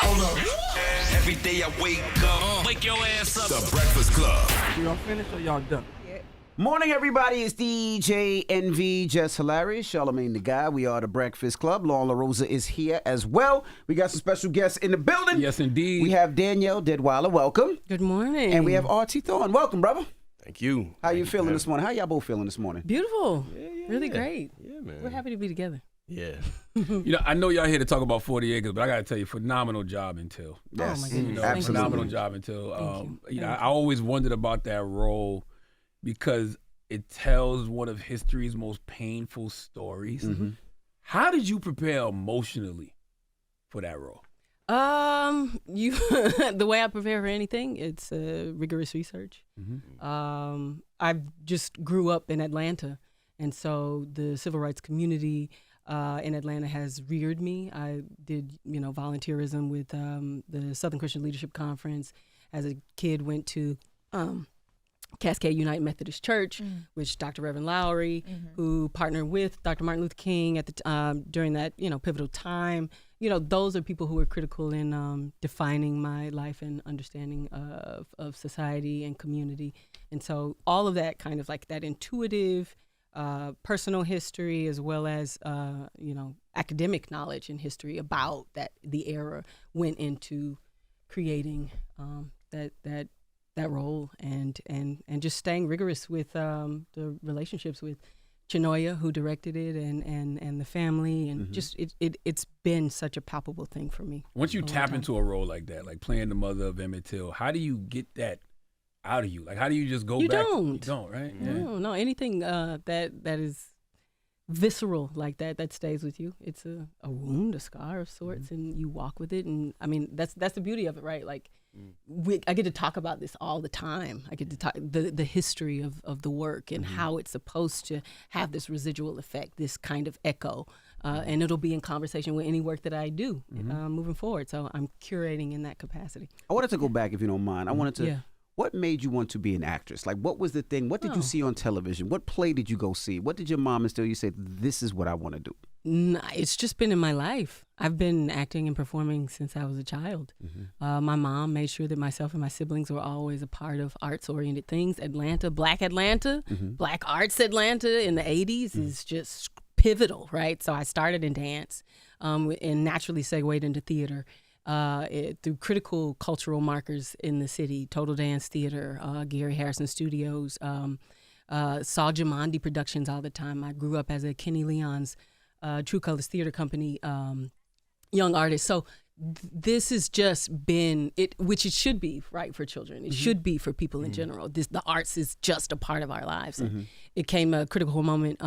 Hold up. Every day I wake up, wake your ass up. The Breakfast Club. Y'all finished or y'all done? Morning, everybody. It's DJ NV, Jess Hilarious, Charlamagne the Guy. We are the Breakfast Club. Loren LoRosa is here as well. We got some special guests in the building. Yes, indeed. We have Danielle Deadwyler. Welcome. Good morning. And we have Arce Thorne. Welcome, brother. Thank you. How you feeling this morning? How y'all both feeling this morning? Beautiful. Really great. Yeah, man. We're happy to be together. Yeah. You know, I know y'all here to talk about 40 Acres, but I got to tell you, phenomenal job until. Yes, my goodness. You know, Thank you. phenomenal job until. Thank you. I always wondered about that role because it tells one of history's most painful stories. Mm-hmm. How did you prepare emotionally for that role? You the way I prepare for anything, it's rigorous research. Mm-hmm. I just grew up in Atlanta, and so the civil rights community in Atlanta has reared me. I did, volunteerism with the Southern Christian Leadership Conference. As a kid, went to Cascade United Methodist Church, which Dr. Reverend Lowry, who partnered with Dr. Martin Luther King at the during that pivotal time. Those are people who were critical in defining my life and understanding of society and community. And so all of that kind of like that intuitive personal history as well as academic knowledge and history about the era went into creating that role and just staying rigorous with the relationships with Chinoya, who directed it, and the family, and just it's been such a palpable thing for me. Once you tap into a role like that, like playing the mother of Emmett Till, how do you get that out of you? Like, how do you just go back? You don't, right? Yeah. No, anything that is visceral like that stays with you. It's a wound, a scar of sorts, and you walk with it. And I mean, that's the beauty of it, right? Like, I get to talk about this all the time. I get to talk the history of the work and how it's supposed to have this residual effect, this kind of echo, and it'll be in conversation with any work that I do moving forward. So I'm curating in that capacity. I wanted to go back, if you don't mind. I wanted to. Yeah. What made you want to be an actress? Like, what was the thing? What did you see on television? What play did you go see? What did your mom instill you say, this is what I want to do? It's just been in my life. I've been acting and performing since I was a child. My mom made sure that myself and my siblings were always a part of arts-oriented things. Atlanta, Black Arts Atlanta in the 80s is just pivotal, right? So I started in dance and naturally segued into theater. Through critical cultural markers in the city, Total Dance Theater, Gary Harrison Studios, saw Jumanji Productions all the time. I grew up as a Kenny Leon's True Colors Theater Company young artist. So this has just been, which it should be, right, for children. It should be for people in general. The arts is just a part of our lives. And it came a critical moment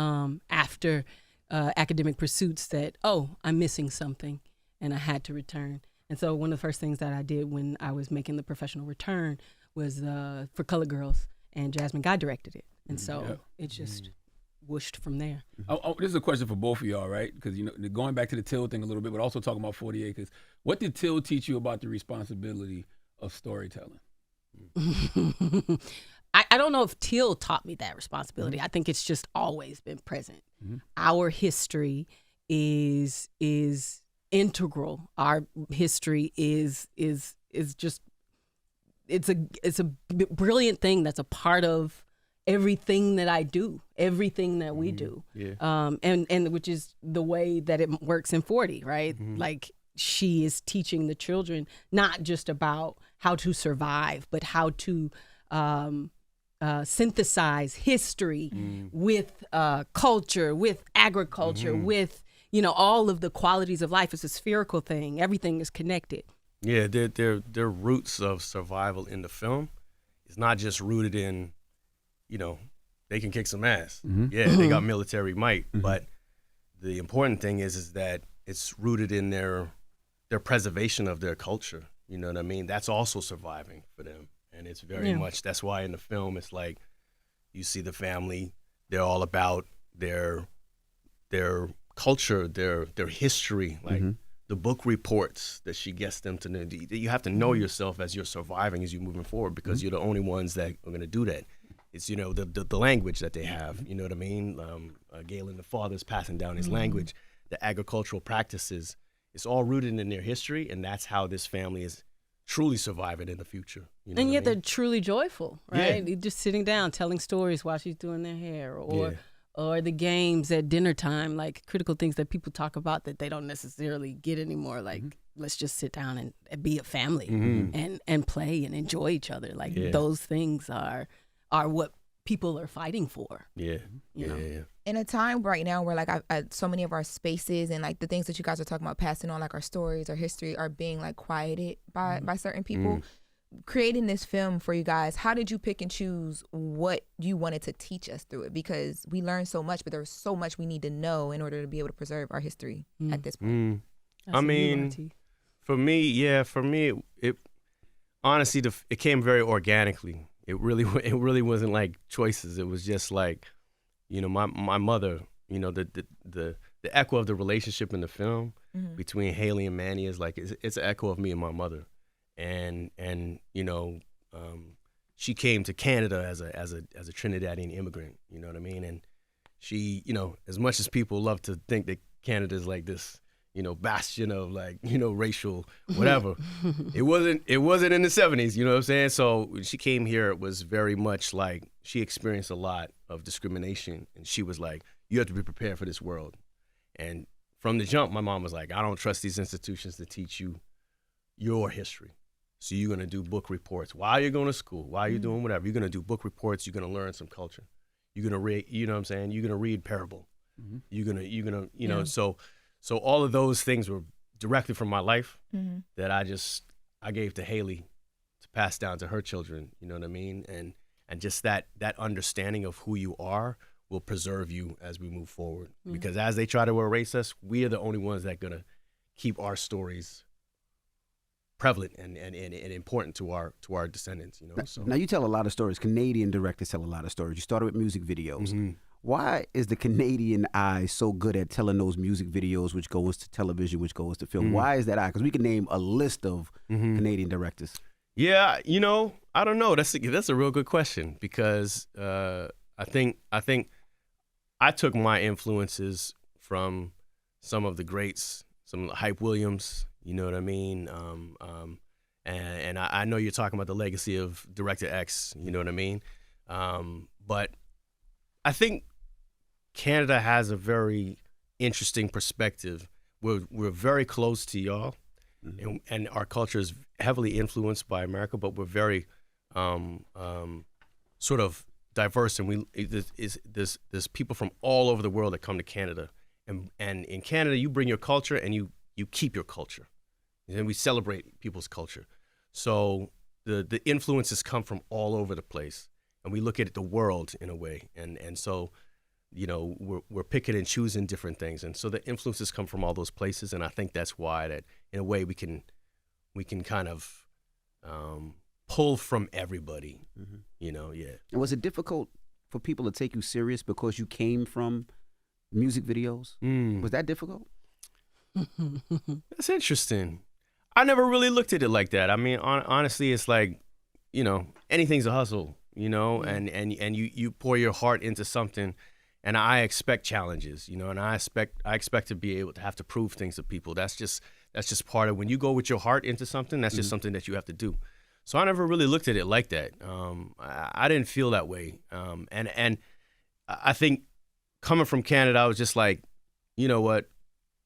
after academic pursuits that, I'm missing something, and I had to return. And so one of the first things that I did when I was making the professional return was for Colored Girls, and Jasmine Guy directed it. And so it just whooshed from there. This is a question for both of y'all, right? Because, going back to the Till thing a little bit, but also talking about 40 Acres. What did Till teach you about the responsibility of storytelling? I don't know if Till taught me that responsibility. I think it's just always been present. Our history is integral. Our history is just it's a brilliant thing that's a part of everything that I do, everything that we do. And which is the way that it works in 40, right? Like, she is teaching the children not just about how to survive, but how to synthesize history with culture, with agriculture, with all of the qualities of life. It's a spherical thing. Everything is connected. Yeah, their roots of survival in the film is not just rooted in, they can kick some ass. Yeah, they got military might, but the important thing is that it's rooted in their preservation of their culture. You know what I mean? That's also surviving for them, and it's very much. That's why in the film it's like you see the family. They're all about their culture, their history, like the book reports that she gets them to know. You have to know yourself as you're surviving, as you're moving forward, because you're the only ones that are going to do that. It's, the language that they have, you know what I mean? Galen, the father's passing down his language, the agricultural practices, it's all rooted in their history, and that's how this family is truly surviving in the future. You know And what yet I mean? they're truly joyful, right? They're just sitting down, telling stories while she's doing their hair, or the games at dinner time, like critical things that people talk about that they don't necessarily get anymore. Like, let's just sit down and be a family and play and enjoy each other. Like those things are what people are fighting for. Yeah. You know? In a time right now where like so many of our spaces and like the things that you guys are talking about passing on, like our stories, our history, are being like quieted by certain people. Creating this film for you guys, how did you pick and choose what you wanted to teach us through it? Because we learned so much, but there's so much we need to know in order to be able to preserve our history at this point. That's I a mean, URT. for me, it honestly, it came very organically. It really wasn't like choices. It was just like, you know, my mother, you know, the echo of the relationship in the film between Haley and Manny is like, it's an echo of me and my mother. And you know, she came to Canada as a Trinidadian immigrant, you know what I mean? And she, you know, as much as people love to think that Canada is like this, you know, bastion of like, you know, racial whatever, it wasn't in the 70s, you know what I'm saying? So when she came here, it was very much like she experienced a lot of discrimination, and she was like, you have to be prepared for this world. And from the jump, my mom was like, I don't trust these institutions to teach you your history. So you're gonna do book reports while you're going to school, while you're doing whatever. You're gonna do book reports. You're gonna learn some culture. You're gonna read, you know what I'm saying? You're gonna read parable. You're gonna, you know. So all of those things were directly from my life that I gave to Haley to pass down to her children. You know what I mean? And just that understanding of who you are will preserve you as we move forward. Because as they try to erase us, we are the only ones that are gonna keep our stories prevalent and important to our descendants, you know. So Now you tell a lot of stories. Canadian directors tell a lot of stories. You started with music videos. Why is the Canadian eye so good at telling those music videos, which goes to television, which goes to film? Why is that eye? Because we can name a list of Canadian directors. Yeah, you know, I don't know. That's a real good question, because I think I took my influences from some of the greats, some Hype Williams. You know what I mean? And I know you're talking about the legacy of Director X, you know what I mean? But I think Canada has a very interesting perspective. We're very close to y'all, and our culture is heavily influenced by America, but we're very sort of diverse, and there's people from all over the world that come to Canada. And in Canada, you bring your culture and you keep your culture. And we celebrate people's culture. So the influences come from all over the place, and we look at the world in a way. And so, you know, we're picking and choosing different things. And so the influences come from all those places. And I think that's why that in a way we can kind of pull from everybody, you know, And was it difficult for people to take you serious because you came from music videos? Was that difficult? That's interesting. I never really looked at it like that. I mean, honestly, it's like, you know, anything's a hustle, you know, and you pour your heart into something, and I expect challenges, you know, and I expect to be able to have to prove things to people. That's just part of when you go with your heart into something. That's just something that you have to do. So I never really looked at it like that. I didn't feel that way. And I think coming from Canada, I was just like, you know what?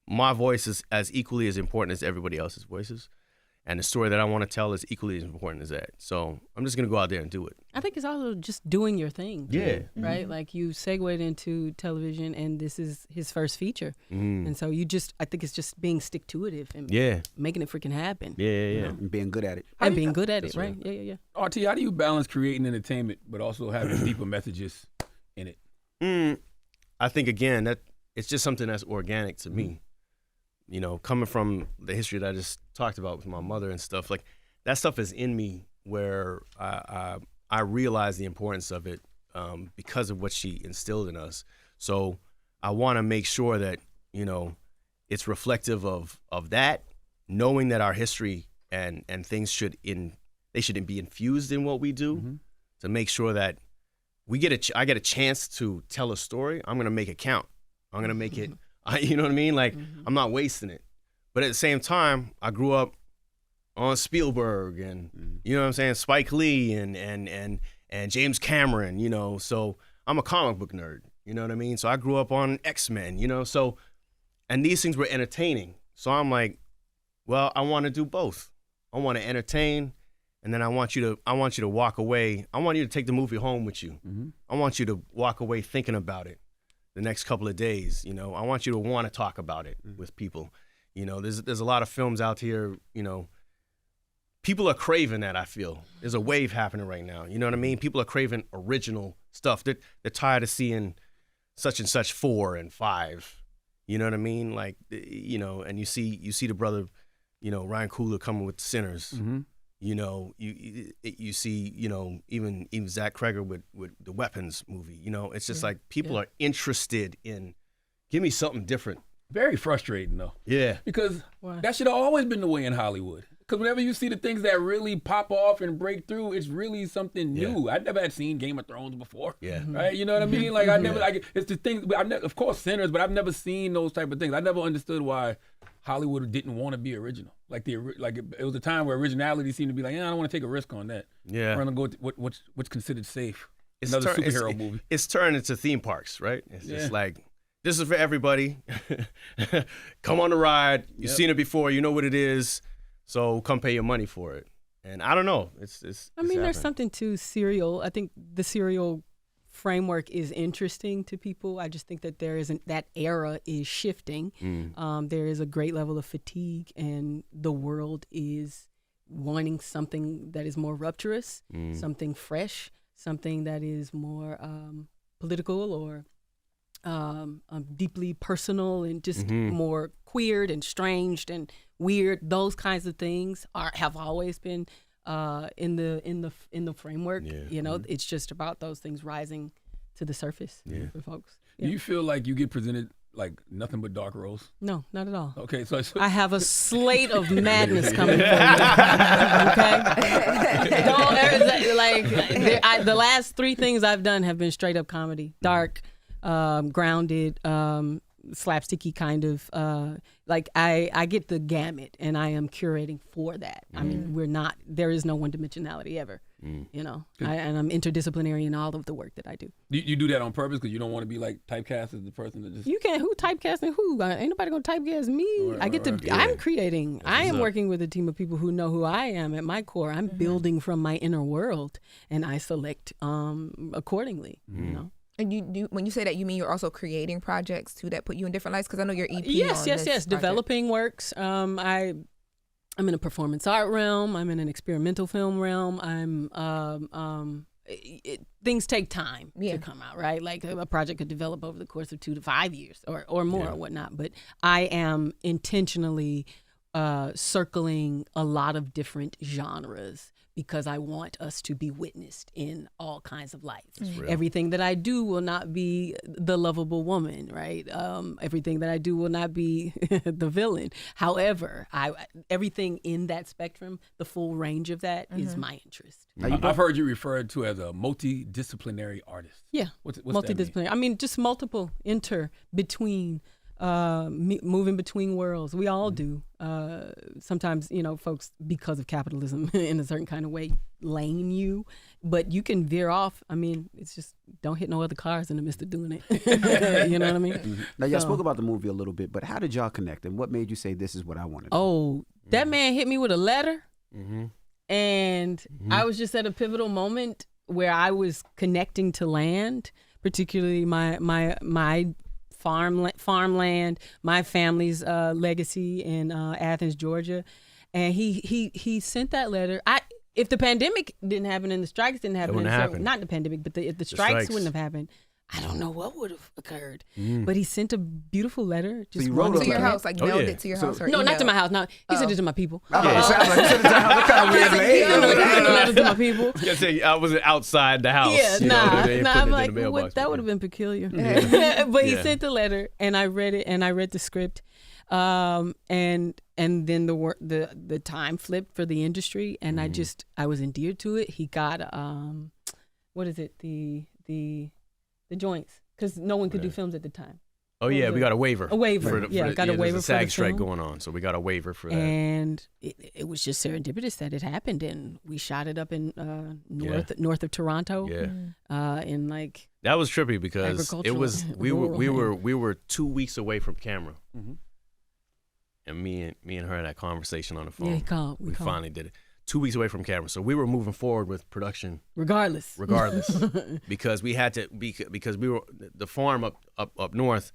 My voice is as equally as important as everybody else's voices. And the story that I want to tell is equally as important as that. So I'm just going to go out there and do it. I think it's also just doing your thing. Yeah. Right? Like you segued into television, and this is his first feature. And so I think it's just being stick-to-itive and making it freaking happen. Yeah. And being good at it. And being good at it, right? Yeah. RT, how do you balance creating entertainment but also having deeper messages in it? I think, again, that it's just something that's organic to me. You know, coming from the history that I just talked about with my mother and stuff, like that stuff is in me, where I realize the importance of it because of what she instilled in us. So I want to make sure that, you know, it's reflective of that, knowing that our history and things should be infused in what we do, to make sure that I get a chance to tell a story. I'm gonna make it count. I'm gonna make it. You know what I mean? Like I'm not wasting it. But at the same time, I grew up on Spielberg and you know what I'm saying, Spike Lee and James Cameron, you know. So I'm a comic book nerd, you know what I mean? So I grew up on X-Men, you know. So and these things were entertaining. So I'm like, well, I want to do both. I want to entertain, and then I want you to walk away. I want you to take the movie home with you. I want you to walk away thinking about it the next couple of days, you know. I want you to want to talk about it with people. You know, there's a lot of films out here, you know. People are craving that, I feel. There's a wave happening right now. You know what I mean? People are craving original stuff. They're tired of seeing such and such 4 and 5. You know what I mean? Like, you know, and you see the brother, you know, Ryan Coogler coming with Sinners. You know, you see, you know, even Zach Cregger with the Weapons movie. You know, it's just like people are interested in, give me something different. Very frustrating though. Yeah. Because that should have always been the way in Hollywood. Because whenever you see the things that really pop off and break through, it's really something new. I never had seen Game of Thrones before. Yeah. Right? You know what I mean? Like I never, like it's the thing. Of course, Sinners, but I've never seen those type of things. I never understood why Hollywood didn't want to be original. Like it was a time where originality seemed to be like, I don't want to take a risk on that. Yeah. I'm gonna go with what's considered safe. It's another superhero movie. It's turned into theme parks, right? It's just like, this is for everybody. Come on the ride. You've seen it before. You know what it is. So come pay your money for it. And I don't know. It's there's something to serial. I think the serial framework is interesting to people. I just think that that era is shifting. There is a great level of fatigue, and the world is wanting something that is more rupturous, something fresh, something that is more political or deeply personal and just more queered and strange and weird. Those kinds of things have always been in the framework. You know, it's just about those things rising to the surface for folks. Do you feel like you get presented like nothing but dark roles? No, not at all. Okay, so I have a slate of madness coming from me. Okay, the last 3 things I've done have been straight up comedy, dark, grounded, slapsticky kind of. Like I get the gamut, and I am curating for that. I mean, there is no one dimensionality ever. You know, and I'm interdisciplinary in all of the work that I do. You do that on purpose because you don't want to be like typecast as the person that just. You can't. Who typecasting who? Ain't nobody gonna typecast me. I'm creating. I am working with a team of people who know who I am at my core. I'm building from my inner world, and I select accordingly. You know. And you do, when you say that, you mean you're also creating projects too that put you in different lights? Because I know your EP. Yes. Developing works. I'm in a performance art realm. I'm in an experimental film realm. Things take time to come out, right? Like a project could develop over the course of 2 to 5 years or more or whatnot. But I am intentionally circling a lot of different genres because I want us to be witnessed in all kinds of lights. Everything that I do will not be the lovable woman, right? Everything that I do will not be the villain. However, everything in that spectrum, the full range of that is my interest. I've heard you referred to as a multidisciplinary artist. Yeah, what's multidisciplinary. That mean? I mean, just multiple, between. Moving between worlds. We all do. Sometimes, you know, folks, because of capitalism in a certain kind of way, lane you, but you can veer off. I mean, it's just don't hit no other cars in the midst of doing it. You know what I mean? Now, y'all spoke about the movie a little bit, but how did y'all connect, and what made you say this is what I want to do? Oh, that man hit me with a letter, and I was just at a pivotal moment where I was connecting to land, particularly my farmland, my family's legacy in Athens, Georgia, and he sent that letter. If the pandemic didn't happen and the strikes didn't happen, not the pandemic, but if the strikes wouldn't have happened, I don't know what would have occurred. But he sent a beautiful letter. Just wrote to your house, like mailed it to your house, or no, not to my house. No, he sent it to my people. It sounds like he sent it to the house. What kind of weird He sent a letter to my people. I wasn't outside the house. Yeah, I'm like, that would have been peculiar. But he sent the letter, and I read it, and I read the script, and then the time flipped for the industry, and I was endeared to it. He got what is it, the joints, because no one could do films at the time. Oh yeah, we got a waiver. A waiver. Got a waiver there's a for SAG the strike film. going on, so we got a waiver for that. And it was just serendipitous that it happened, and we shot it up in north of Toronto. Yeah. In like that was trippy because it was we were 2 weeks away from camera, and me and her had that conversation on the phone. Yeah, we finally did it. 2 weeks away from camera, so we were moving forward with production regardless, because we had to because we were the farm up north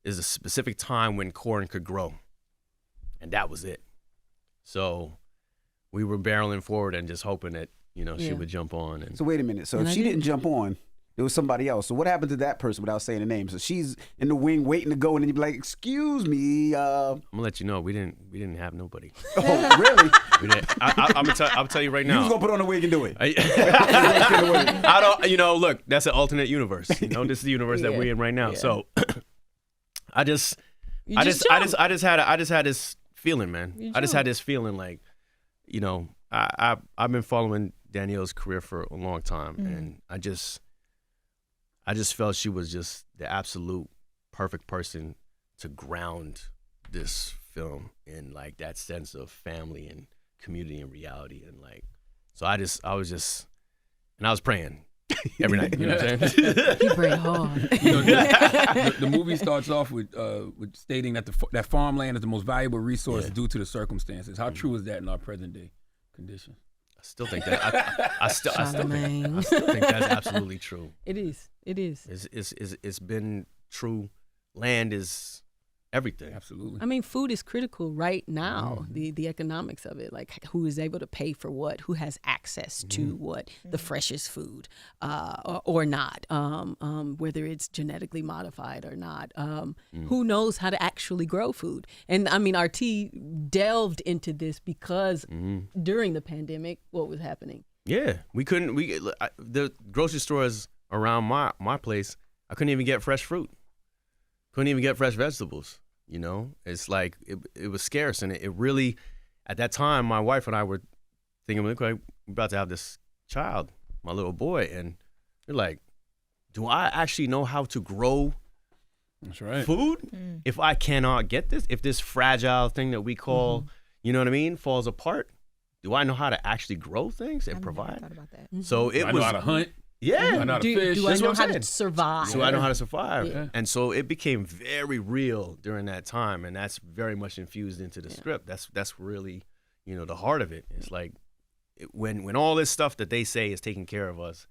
is a specific time when corn could grow, and that was it. So we were barreling forward and just hoping that she would jump on. And so wait a minute. So if she didn't jump on, it was somebody else. So what happened to that person without saying the name? So she's in the wing waiting to go, and then you'd be like, "Excuse me." I'm gonna let you know we didn't have nobody. Oh, really? We didn't. I'll tell you right now. You was gonna put on the wig and do it. I don't. Look, that's an alternate universe. This is the universe that we're in right now. Yeah. So I just had this feeling, man. I just had this feeling like, I've been following Danielle's career for a long time, and I just felt she was just the absolute perfect person to ground this film in like that sense of family and community and reality, and like, so I was praying every night. You know what I'm saying? He prayed hard. The movie starts off with stating that that farmland is the most valuable resource due to the circumstances. How true is that in our present day conditions? I still think that. I still think that's absolutely true. It is. It's been true. Land is everything. Absolutely. I mean, food is critical right now. The economics of it, like who is able to pay for what, who has access to what, the freshest food, or not, whether it's genetically modified or not. Who knows how to actually grow food? And I mean, Arce delved into this because during the pandemic, what was happening? Yeah, we couldn't. The grocery stores around my place, I couldn't even get fresh fruit. Couldn't even get fresh vegetables. It's like it was scarce, and it really, at that time, my wife and I were thinking, okay, we're about to have this child, my little boy, and you're like, do I actually know how to grow food if I cannot get this? If this fragile thing that we call, you know what I mean, falls apart, do I know how to actually grow things and provide? Thought about that. So it I was know how to hunt. Yeah. I know how to fish. Do I know how to survive? So I know how to survive. Yeah. And so it became very real during that time, and that's very much infused into the script. That's really, the heart of it. It's like when all this stuff that they say is taking care of us,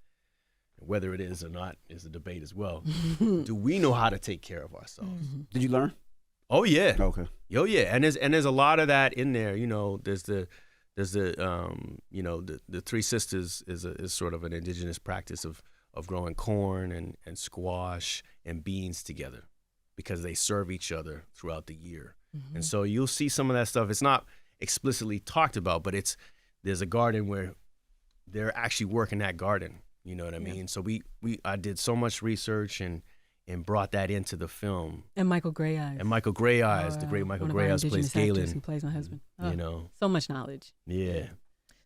whether it is or not is a debate as well. Do we know how to take care of ourselves? Did you learn? Oh yeah. Okay. Oh yeah. And there's a lot of that in there. There's the Three Sisters is sort of an indigenous practice of growing corn and squash and beans together because they serve each other throughout the year. And so you'll see some of that stuff. It's not explicitly talked about, but there's a garden where they're actually working that garden. You know what I mean? So I did so much research and brought that into the film. And Michael Grey Eyes. The great Michael Grey Eyes plays Galen. Who plays my husband. So much knowledge. Yeah.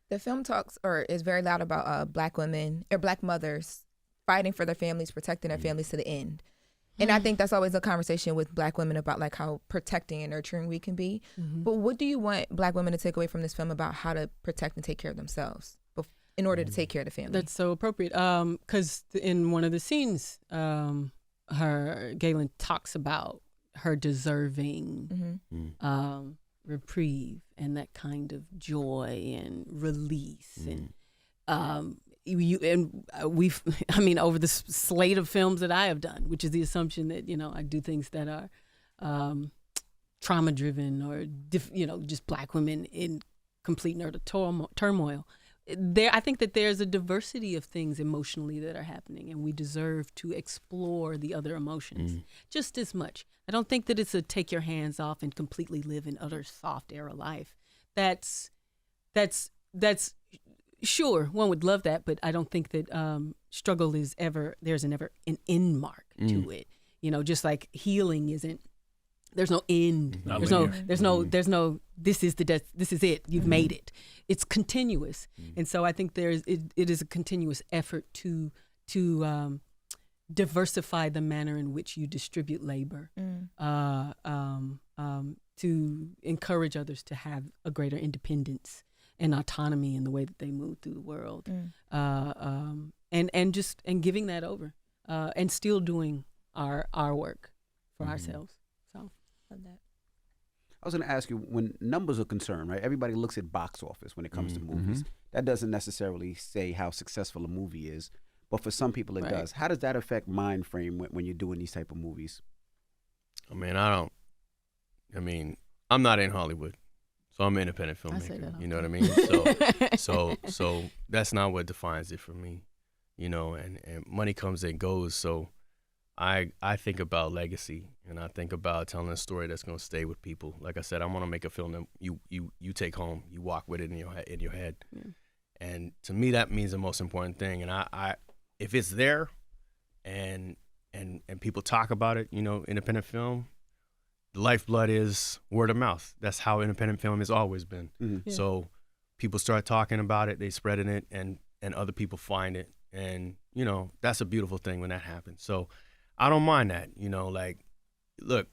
The film talks or is very loud about Black women or Black mothers fighting for their families, protecting their families to the end. And I think that's always a conversation with Black women about like how protecting and nurturing we can be. But what do you want Black women to take away from this film about how to protect and take care of themselves in order to take care of the family? That's so appropriate. Because in one of the scenes, Galen talks about her deserving reprieve and that kind of joy and release and over the slate of films that I have done, which is the assumption that I do things that are trauma driven or just Black women in complete turmoil. I think that there's a diversity of things emotionally that are happening, and we deserve to explore the other emotions just as much. I don't think that it's a take your hands off and completely live an utter soft era life. That's sure, one would love that, but I don't think that struggle is there's never an end mark to it. Just like healing isn't. There's no end. There's no. This is it. You've made it. It's continuous, and so I think it is a continuous effort to diversify the manner in which you distribute labor, to encourage others to have a greater independence and autonomy in the way that they move through the world, and giving that over, and still doing our work for ourselves. So, love that. I was going to ask you, when numbers are concerned, right? Everybody looks at box office when it comes to movies. That doesn't necessarily say how successful a movie is, but for some people it does. How does that affect mind frame when you're doing these type of movies? I'm not in Hollywood, so I'm an independent filmmaker. You know what I mean? So that's not what defines it for me, you know. And money comes and goes. So I think about legacy, and I think about telling a story that's gonna stay with people. Like I said, I want to make a film that you take home, you walk with it in your head. Yeah. And to me, that means the most important thing. And I if it's there, and people talk about it, you know, independent film. The lifeblood is word of mouth. That's how independent film has always been. Yeah. So people start talking about it, they spreading it, and other people find it. And, you know, that's a beautiful thing when that happens. So I don't mind that, you know, like, look,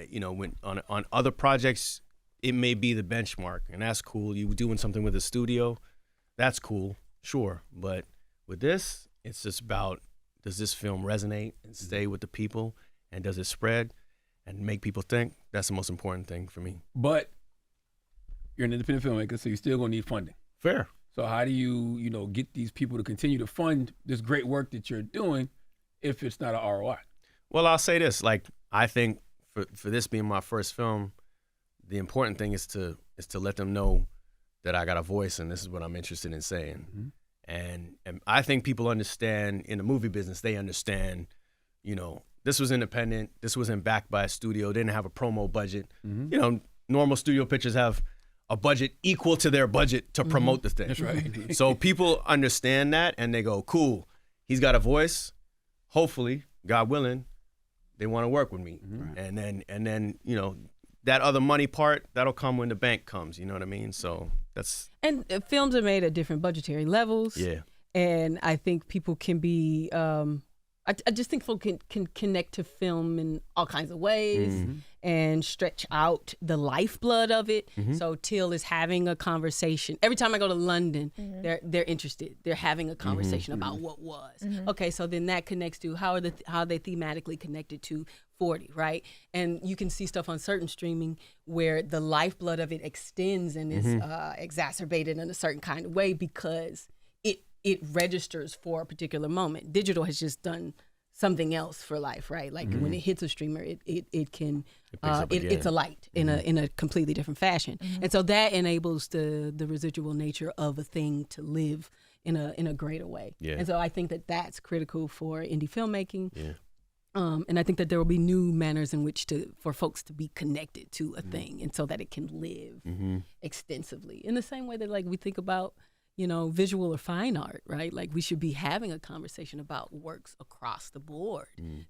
you know, when on other projects, it may be the benchmark, and that's cool. You doing something with a studio, that's cool, sure. But with this, it's just about, does this film resonate and stay with the people, and does it spread and make people think? That's the most important thing for me. But you're an independent filmmaker, so you're still gonna need funding. Fair. So how do you get these people to continue to fund this great work that you're doing if it's not an ROI? Well, I'll say this, like, I think for this being my first film, the important thing is to let them know that I got a voice and this is what I'm interested in saying. Mm-hmm. And I think people understand in the movie business, they understand, you know, this was independent, this wasn't backed by a studio, didn't have a promo budget. Mm-hmm. You know, normal studio pictures have a budget equal to their budget to promote the thing. That's right. So people understand that and they go, cool, he's got a voice. Hopefully, God willing, they want to work with me. Mm-hmm. And then, you know, that other money part, that'll come when the bank comes, you know what I mean? So that's... And films are made at different budgetary levels. Yeah. And I think people can be... I just think folk can connect to film in all kinds of ways and stretch out the lifeblood of it. Mm-hmm. So Till is having a conversation. Every time I go to London, they're interested. They're having a conversation about what was. Mm-hmm. Okay, so then that connects to how they thematically connected to 40, right? And you can see stuff on certain streaming where the lifeblood of it extends and is exacerbated in a certain kind of way because it registers for a particular moment. Digital has just done something else for life, right? Like when it hits a streamer, it can it's a light in a completely different fashion, and so that enables the residual nature of a thing to live in a greater way. Yeah. And so I think that's critical for indie filmmaking. Yeah. And I think that there will be new manners in which for folks to be connected to a thing, and so that it can live extensively in the same way that like we think about, you know, visual or fine art, right? Like we should be having a conversation about works across the board.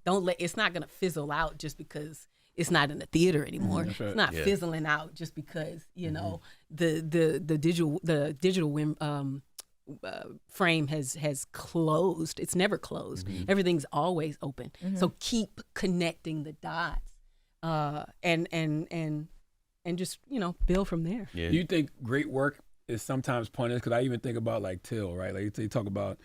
It's not gonna fizzle out just because it's not in the theater anymore. Right. It's not fizzling out just because, you know, the digital frame has closed. It's never closed. Everything's always open. So keep connecting the dots, and just, you know, build from there. Yeah. Do you think great work is sometimes punished? Because I even think about like Till, right? Like they talk about,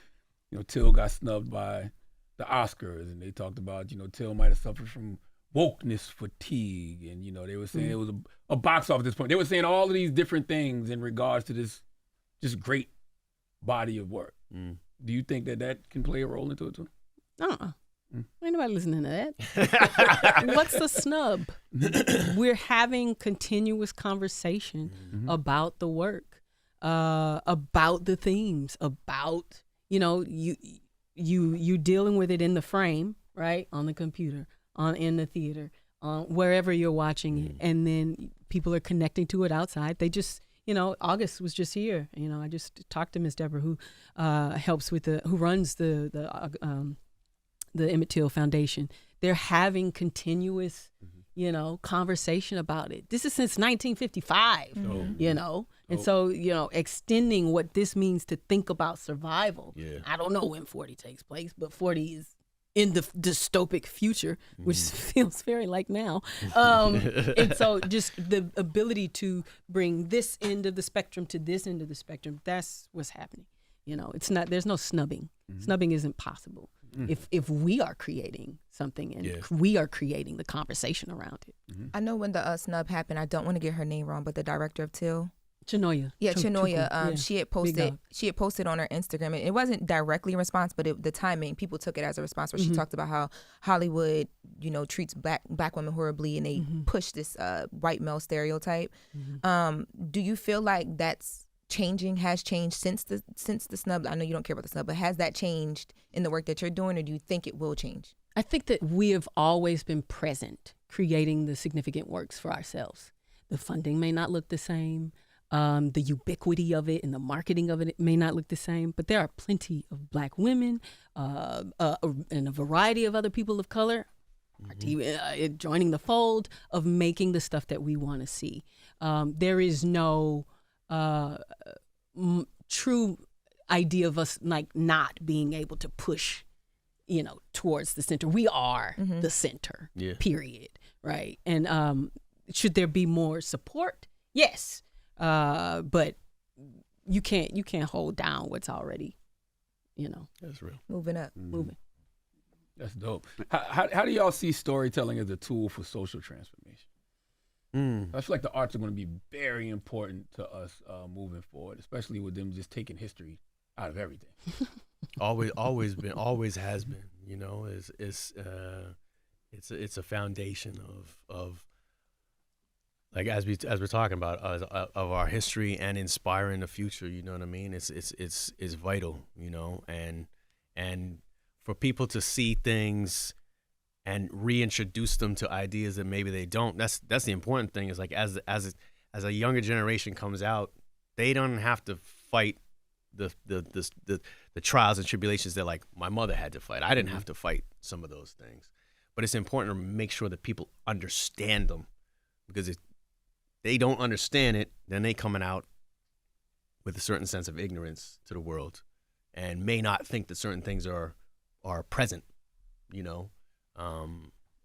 you know, Till got snubbed by the Oscars, and they talked about, you know, Till might have suffered from wokeness fatigue, and, you know, they were saying it was a box office at this point. They were saying all of these different things in regards to this just great body of work. Do you think that can play a role into it too? Ain't nobody listening to that. What's the snub? We're having continuous conversation about the work. About the themes, about, you know, you dealing with it in the frame, right, on the computer, in the theater, wherever you're watching it, and then people are connecting to it outside. They just, you know, August was just here. You know, I just talked to Miss Deborah, who helps with who runs the Emmett Till Foundation. They're having continuous, you know, conversation about it. This is since 1955, you know. And so, you know, extending what this means to think about survival. Yeah. I don't know when 40 takes place, but 40 is in the dystopic future, which feels very like now. And so just the ability to bring this end of the spectrum to this end of the spectrum, that's what's happening. You know, it's not, there's no snubbing. Snubbing isn't possible if we are creating something and we are creating the conversation around it. I know when the snub happened, I don't want to get her name wrong, but the director of Till. Chenoya. Yeah, Chenoya. She had posted on her Instagram. And it wasn't directly a response, but the timing, people took it as a response where she talked about how Hollywood, you know, treats black women horribly and they push this white male stereotype. Do you feel like that's has changed since the snub? I know you don't care about the snub, but has that changed in the work that you're doing, or do you think it will change? I think that we have always been present, creating the significant works for ourselves. The funding may not look the same. The ubiquity of it and the marketing of it may not look the same, but there are plenty of black women and a variety of other people of color joining the fold of making the stuff that we want to see. There is no true idea of us like not being able to push, you know, towards the center. We are the center, period, right? And should there be more support? Yes. But you can't hold down what's already, you know. That's real. Moving up. Moving. That's dope. How do y'all see storytelling as a tool for social transformation? I feel like the arts are going to be very important to us moving forward, especially with them just taking history out of everything. always been, always has been. You know, it's a foundation of like as we're talking about of our history and inspiring the future. You know what I mean? It's vital. You know, and for people to see things and reintroduce them to ideas that maybe they don't. That's the important thing. Is like as a younger generation comes out, they don't have to fight the trials and tribulations that like my mother had to fight. I didn't have to fight some of those things, but it's important to make sure that people understand them, because if they don't understand it, then they coming out with a certain sense of ignorance to the world, and may not think that certain things are present. You know.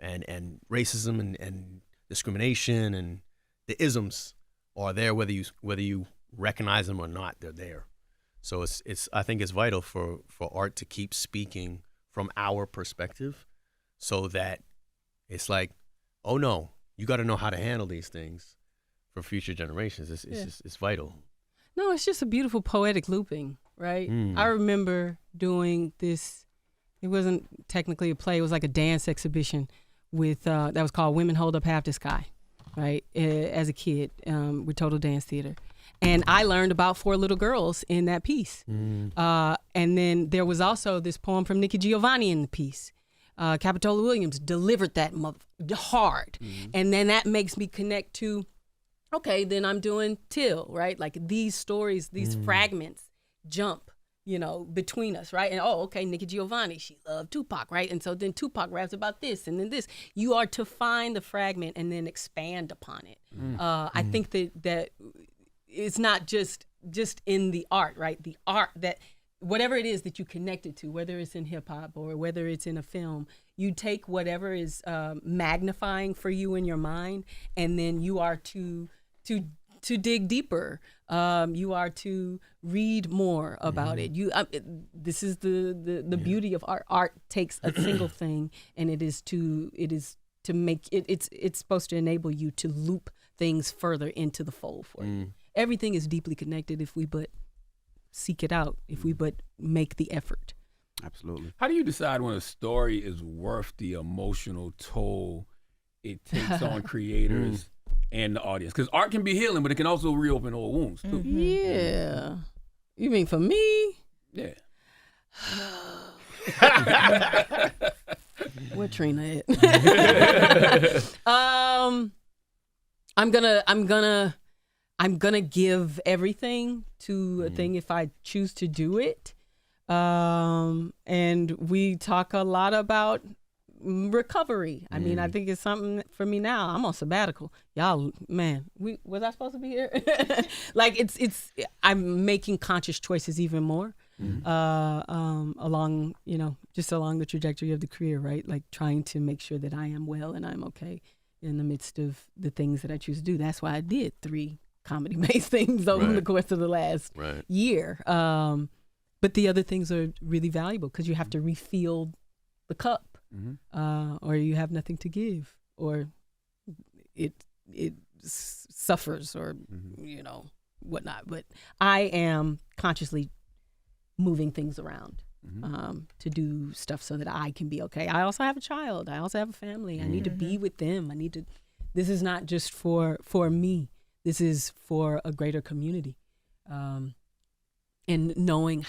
And racism and discrimination and the isms are there whether you recognize them or not. They're there. So I think it's vital for art to keep speaking from our perspective, so that it's like, oh no, you got to know how to handle these things for future generations. It's vital. No, it's just a beautiful poetic looping, right? I remember doing this. It wasn't technically a play. It was like a dance exhibition with that was called Women Hold Up Half the Sky, right? As a kid, with Total Dance Theater. And I learned about 4 little girls in that piece. And then there was also this poem from Nikki Giovanni in the piece. Capitola Williams delivered that hard. And then that makes me connect to, okay, then I'm doing Till, right? Like these stories, these fragments jump, you know, between us, right? And okay, Nikki Giovanni, she loved Tupac, right? And so then Tupac raps about this and then this. You are to find the fragment and then expand upon it. I think that it's not just in the art, right? The art that whatever it is that you connected to, whether it's in hip hop or whether it's in a film, you take whatever is magnifying for you in your mind, and then you are to dig deeper. You are to read more about it. This is the beauty of art. Art takes a single thing, and it is to make it. It's supposed to enable you to loop things further into the fold for you. Everything is deeply connected if we but seek it out. If we but make the effort. Absolutely. How do you decide when a story is worth the emotional toll it takes on creators and the audience? Because art can be healing, but it can also reopen old wounds too. Yeah. You mean for me? Yeah. Where Trina at? I'm gonna give everything to a thing if I choose to do it. And we talk a lot about recovery. I mean, I think it's something for me now. I'm on sabbatical. Y'all, man, was I supposed to be here? Like it's I'm making conscious choices even more. along, just along the trajectory of the career, right? Like trying to make sure that I am well and I'm okay in the midst of the things that I choose to do. That's why I did 3 comedy-based things over the course of the last year. But the other things are really valuable because you have to refill the cup, or you have nothing to give, or it suffers, or whatnot. But I am consciously moving things around to do stuff so that I can be okay. I also have a child. I also have a family. I need to be with them. This is not just for me. This is for a greater community. And knowing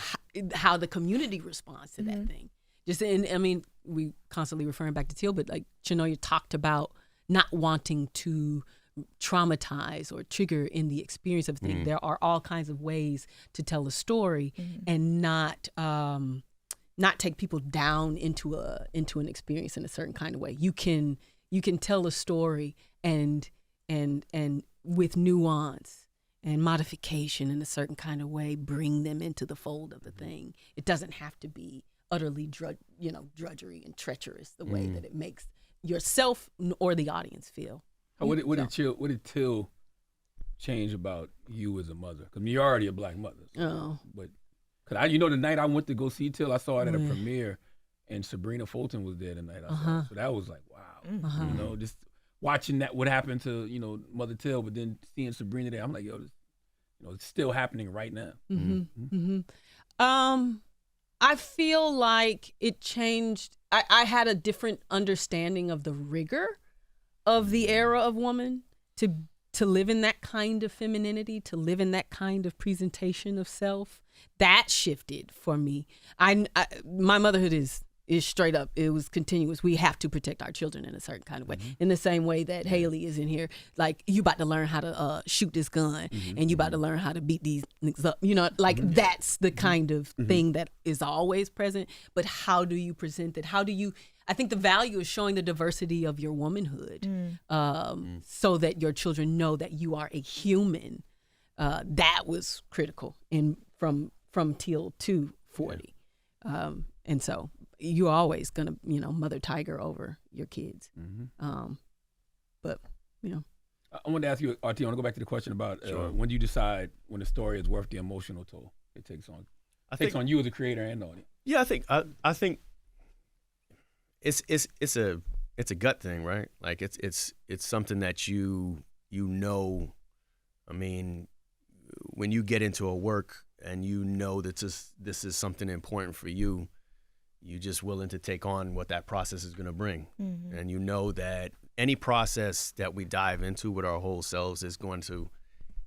how the community responds to that thing. We constantly referring back to Teal, but like Chenoya talked about not wanting to traumatize or trigger in the experience of a thing. There are all kinds of ways to tell a story and not take people down into an experience in a certain kind of way. You can tell a story and with nuance and modification in a certain kind of way, bring them into the fold of the thing. It doesn't have to be utterly drudgery and treacherous the way that it makes yourself or the audience feel. What did Till change about you as a mother? Because you're already a Black mother. But the night I went to go see Till, I saw it at a premiere, and Sabrina Fulton was there the night I saw it. So that was like, wow. Just watching that, what happened to Mother Till, but then seeing Sabrina there, I'm like, yo, it's still happening right now. I feel like it changed. I had a different understanding of the rigor of the era of woman, to live in that kind of femininity, to live in that kind of presentation of self. That shifted for me. My motherhood is straight up. It was continuous. We have to protect our children in a certain kind of way. In the same way that Haley is in here, like, you about to learn how to shoot this gun, and you about to learn how to beat these niggas up. That's the kind of thing that is always present. But how do you present it? I think the value is showing the diversity of your womanhood, so that your children know that you are a human. That was critical from Teal to 40. And so you're always gonna, mother tiger over your kids. But I wanted to ask you, RT, I want to go back to the question about when do you decide when a story is worth the emotional toll it takes on? On you as a creator and the audience. Yeah, I think it's a gut thing, right? Like it's something that you know. I mean, when you get into a work and that this is something important for you, you're just willing to take on what that process is going to bring. And you know that any process that we dive into with our whole selves is going to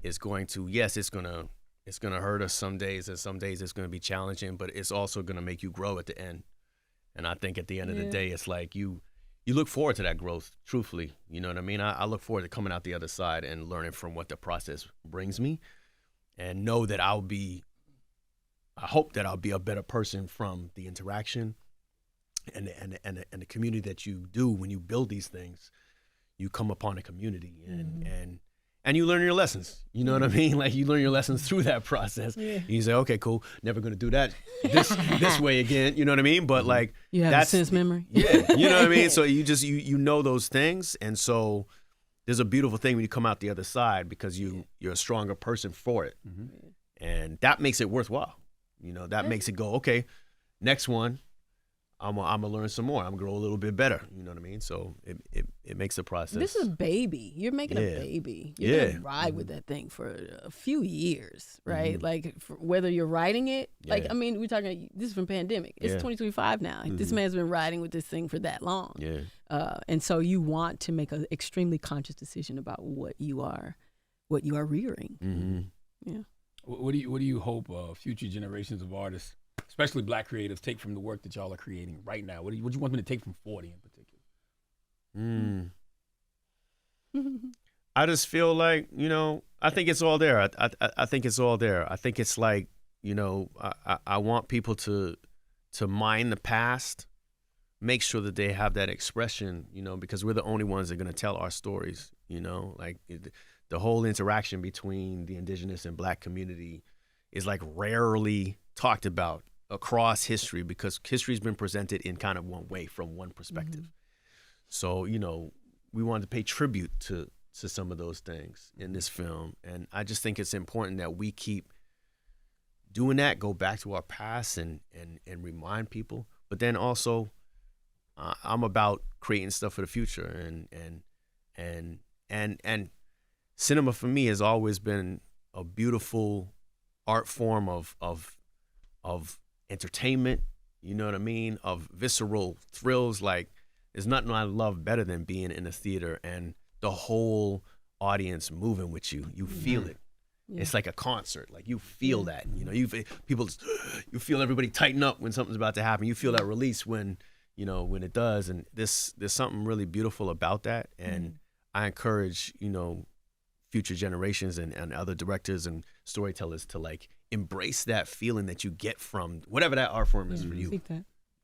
yes, it's going to hurt us some days, and some days it's going to be challenging, but it's also going to make you grow at the end. And I think at the end of the day, it's like you look forward to that growth, truthfully. You know what I mean? I look forward to coming out the other side and learning from what the process brings me, and know that I hope that I'll be a better person from the interaction and the community that you do when you build these things. You come upon a community and you learn your lessons. You know what I mean? Like, you learn your lessons through that process. You say, okay, cool, never gonna do that this way again. You know what I mean? But like, you have a sense memory. Yeah, you know what I mean? So you know those things, and so there's a beautiful thing when you come out the other side, because you're a stronger person for it, and that makes it worthwhile. That makes it go, okay, next one, I'm gonna learn some more. I'm gonna grow a little bit better. You know what I mean? So it makes the process. This is a baby. You're making a baby. You're gonna ride with that thing for a few years, right? Like, whether you're riding it, like, I mean, we're talking. This is from pandemic. It's 2025 now. This man's been riding with this thing for that long. And so you want to make an extremely conscious decision about what you are rearing. What do you hope future generations of artists, especially Black creatives, take from the work that y'all are creating right now? What do you want me to take from 40 in particular? I just feel like, I think it's all there. I think it's all there. I think it's like, I want people to mine the past, make sure that they have that expression, because we're the only ones that are going to tell our stories, like the whole interaction between the Indigenous and Black community is like rarely talked about across history, because history's been presented in kind of one way from one perspective. So, you know, we wanted to pay tribute to some of those things in this film. And I just think it's important that we keep doing that, go back to our past and remind people. But then also, I'm about creating stuff for the future, and cinema for me has always been a beautiful art form of entertainment. You know what I mean? Of visceral thrills. Like, there's nothing I love better than being in a theater and the whole audience moving with you. You feel it. Yeah. It's like a concert. Like, you feel that. You know, you feel everybody tighten up when something's about to happen. You feel that release when it does. And there's something really beautiful about that. And I encourage, you know, future generations and other directors and storytellers to like embrace that feeling that you get from whatever that art form is for you.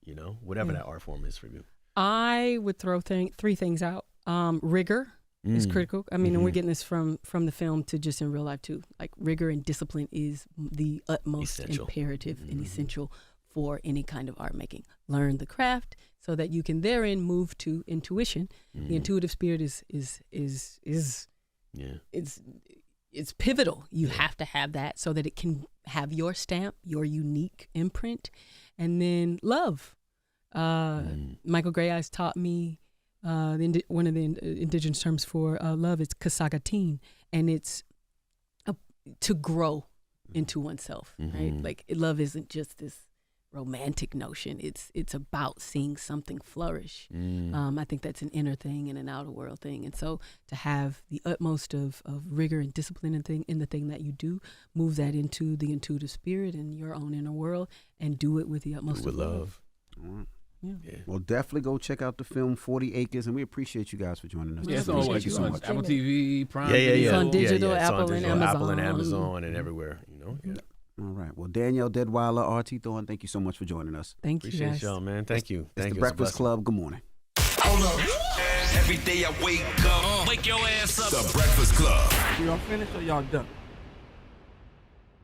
You know, whatever that art form is for you. I would throw three things out. Rigor is critical. I mean, and we're getting this from the film to just in real life too. Like, rigor and discipline is the utmost imperative and essential for any kind of art making. Learn the craft so that you can therein move to intuition. The intuitive spirit is it's pivotal. You have to have that so that it can have your stamp, your unique imprint. And then love. Michael Gray Eyes taught me one of the indigenous terms for love is kasagatin, and it's to grow into oneself, right? Like, love isn't just this romantic notion. It's about seeing something flourish. I think that's an inner thing and an outer world thing. And so to have the utmost of rigor and discipline in the thing that you do, move that into the intuitive spirit and your own inner world, and do it with the utmost of love. Yeah. Well, definitely go check out the film 40 Acres, and we appreciate you guys for joining us. Yeah, thank you so much. Apple TV, Prime Video. It's on digital, It's Apple, on digital, and Apple and Amazon. Amazon and everywhere. You know. Yeah. All right. Well, Danielle, Deadwyler, Arce, Thorne, thank you so much for joining us. Thank you, Appreciate guys. y'all, man. Thank you. It's Thank the you. Breakfast Club. Good morning. Hold up. Every day I wake up. Wake your ass up. The Breakfast Club. Y'all finished or y'all done?